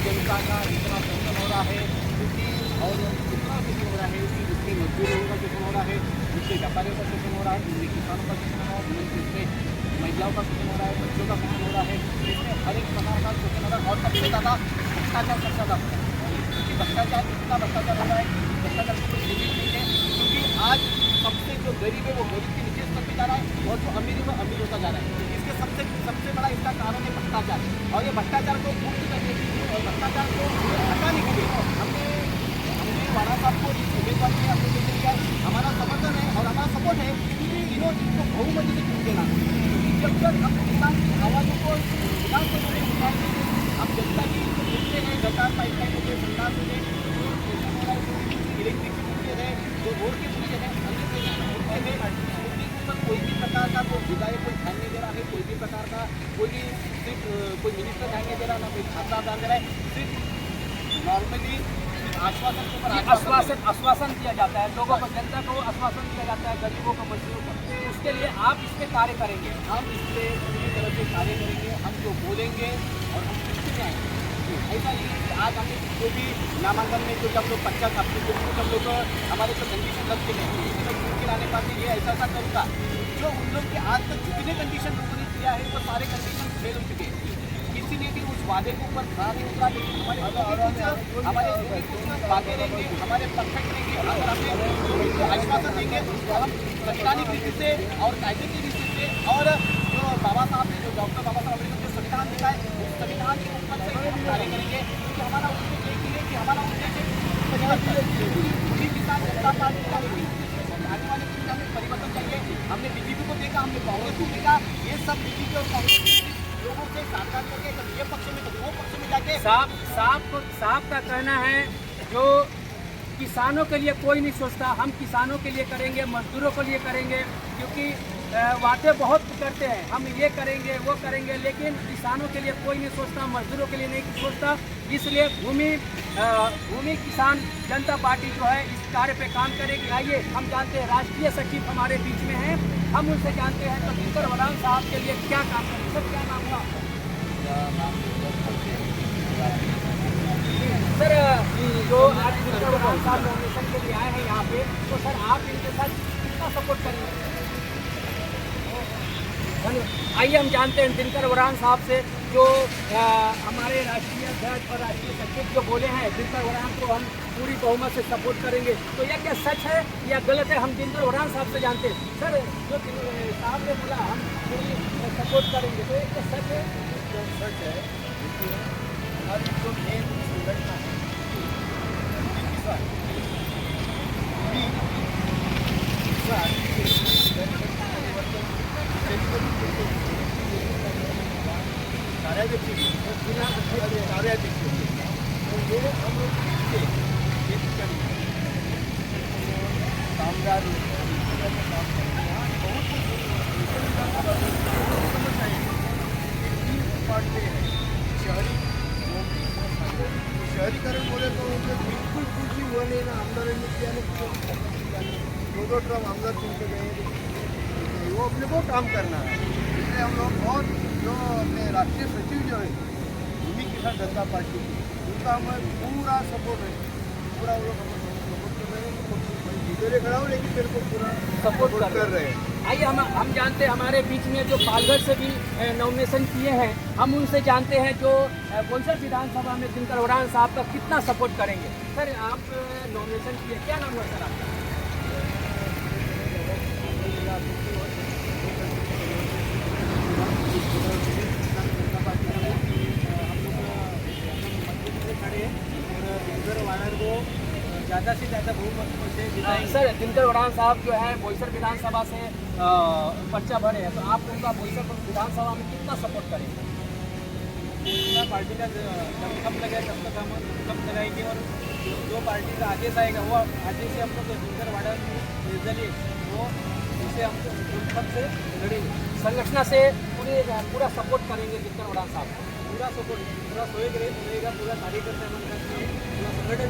जनता का इतना शोषण हो रहा है, क्योंकि और कितना शोषण हो रहा है कि जिसके मजदूरों का शोषण हो रहा है, जिसके व्यापारियों का शोषण हो रहा है, जिसके किसानों का शोषण हो रहा है, जिसके महिलाओं का शोषण हो रहा है, बच्चों का शोषण हो रहा है, इसमें हर एक प्रकार का शोषण हो रहा है। और सबसे ज़्यादा भ्रष्टाचार सबसे ज़्यादा हो रहा है, क्योंकि भ्रष्टाचार इतना भ्रष्टाचार हो रहा है कि भ्रष्टाचार की कोई लिमिट नहीं है। क्योंकि आज सबसे जो गरीब है वो गरीब के नीचे स्तर पे जा रहा है और जो अमीर है वो अमीर होता जा रहा है। इसके सबसे बड़ा इसका कारण है भ्रष्टाचार। और ये भ्रष्टाचार को मुक्त करने के लिए और भ्रष्टाचार को हटाने के लिए हमने वाड़ा साहब को इस उम्मीदवार में अपने देने का हमारा समर्थन है और हमारा सपोर्ट है कि इनको बहुमत से चुन देना। क्योंकि जब तक हम किसान की आवाज़ों को विधानसभा में उठाएंगे, हम जनता की जो मुद्दे हैं, गटार पाइपलाइन मुद्दे, संघास मुद्दे, इलेक्ट्रिक के मुद्दे हैं, जो रोड के मुद्दे हैं, अन्य मुद्दे हैं, उनके ऊपर कोई भी प्रकार का कोई विधायक कोई ध्यान नहीं दे रहा है, कोई भी प्रकार का सिर्फ कोई मिनिस्टर ध्यान नहीं दे रहा, ना कोई छात्र ध्यान दे रहा है। सिर्फ नॉर्मली आश्वासन के ऊपर आश्वासन दिया जाता है, लोगों को, जनता को आश्वासन दिया जाता है, गरीबों को, मजदूरों को। तो उसके लिए आप इस पर कार्य करेंगे? हम इस पर पूरी तरह से कार्य करेंगे, हम जो बोलेंगे और हम किससे आएंगे। ऐसा नहीं है कि आज हमने जो भी नामांकन में जो जब लोग 50 आपके जो जब लोग हमारे जो कंडीशन रखते हैं उसमें चुन के लाने पाते ये ऐसा करूँगा, जो उन लोग के आज तक जितने कंडीशन लोगों ने किया है वो सारे कंडीशन फेल हो चुके हैं। किसी ने भी उस वादे के ऊपर खड़ा नहीं उतरा, लेकिन हमारे कुछ बातें रहेंगे, हमारे परफेक्ट रहेंगे। अगर हमें उनको आश्वासन देंगे तो हम संवैधानिक रीति से और कायदे की रीति से और जो बाबा साहब ने, जो डॉक्टर बाबा साहब ने जो संविधान दिया है उस संविधान के ऊपर से हम कार्य करेंगे। क्योंकि हमारा उद्देश्य एक ही है कि हमारा उद्देश्य पूरी किसान जनता पार्टी का आने वाले दिन हमें परिवर्तन चाहिए। हमने बीजेपी को देखा, हमने कांग्रेस को देखा, ये सब बीजेपी और कांग्रेस लोगों से साझा करके जब ये पक्ष में तो वो पक्ष में जाके साहब का कहना है जो किसानों के लिए कोई नहीं सोचता, हम किसानों के लिए करेंगे, मजदूरों के लिए करेंगे। क्योंकि वादे बहुत करते हैं, हम ये करेंगे वो करेंगे, लेकिन किसानों के लिए कोई नहीं सोचता, मजदूरों के लिए नहीं सोचता। इसलिए भूमि किसान जनता पार्टी जो है इस कार्य पे काम करेगी। आइए हम जानते हैं, राष्ट्रीय सचिव हमारे बीच में हैं, हम उनसे जानते हैं तो दिनकर वरान साहब के लिए क्या काम करेंगे। सर क्या नाम हुआ सर? जो आज दिनकर वरान साहब नॉमिनेशन के लिए आए हैं यहाँ पे, तो सर आप इनके साथ कितना सपोर्ट करेंगे? आइए हम जानते हैं दिनकर वरान साहब से, जो हमारे राष्ट्रीय अध्यक्ष और राष्ट्रीय सचिव जो बोले हैं दिनकर वरान को हम पूरी बहुमत से सपोर्ट करेंगे, तो यह क्या सच है या गलत है? हम दिनकर वरान साहब से जानते हैं। सर जो साहब ने बोला हम पूरी सपोर्ट करेंगे, तो ये क्या सच है? सच है, हमारी जो मेन संगठन है कार्याध्यक्ष तो ये हम लोग कामगार शहरीकरण बोले तो बिल्कुल कुछ भी हुआ नहीं ना। आमदारांनी किया दो ट्रम आमदार चुनके गए, वो अपने को काम करना है। इसलिए हम लोग और जो अपने राष्ट्रीय सचिव जो है भूमि किसान जनता पार्टी, उनका हमें पूरा सपोर्ट है, पूरा वो लोग हमें सपोर्ट कर रहे हैं। इधर खड़ा हो लेकिन मेरे को पूरा सपोर्ट कर रहे हैं। आइए हम जानते हैं हमारे बीच में जो पालघर से भी नॉमिनेशन किए हैं, हम उनसे जानते हैं जो बोईसर विधानसभा में दिनकर वरान साहब का कितना सपोर्ट करेंगे। सर आप नॉमिनेशन किए, क्या नाम हुआ सर आपका? ज़्यादा से ज़्यादा बहुमत से सर दिनकर वरान साहब जो है बोईसर विधानसभा से पर्चा भरे हैं, तो आप उनका बोईसर विधानसभा में कितना सपोर्ट करेंगे? पार्टी का जब कम लगे तब तक हम कम लगाएंगे, और जो पार्टी का आदेश आएगा वो आदेश से हम लोग दिनकर वाड़ा निर्दलीय वो उससे हम पद से लड़ेंगे। संगठन से पूरा सपोर्ट करेंगे दिनकर वरान साहब, पूरा सपोर्ट, पूरा सहयोग रहेगा, पूरा कार्यकर्ता पूरा संगठन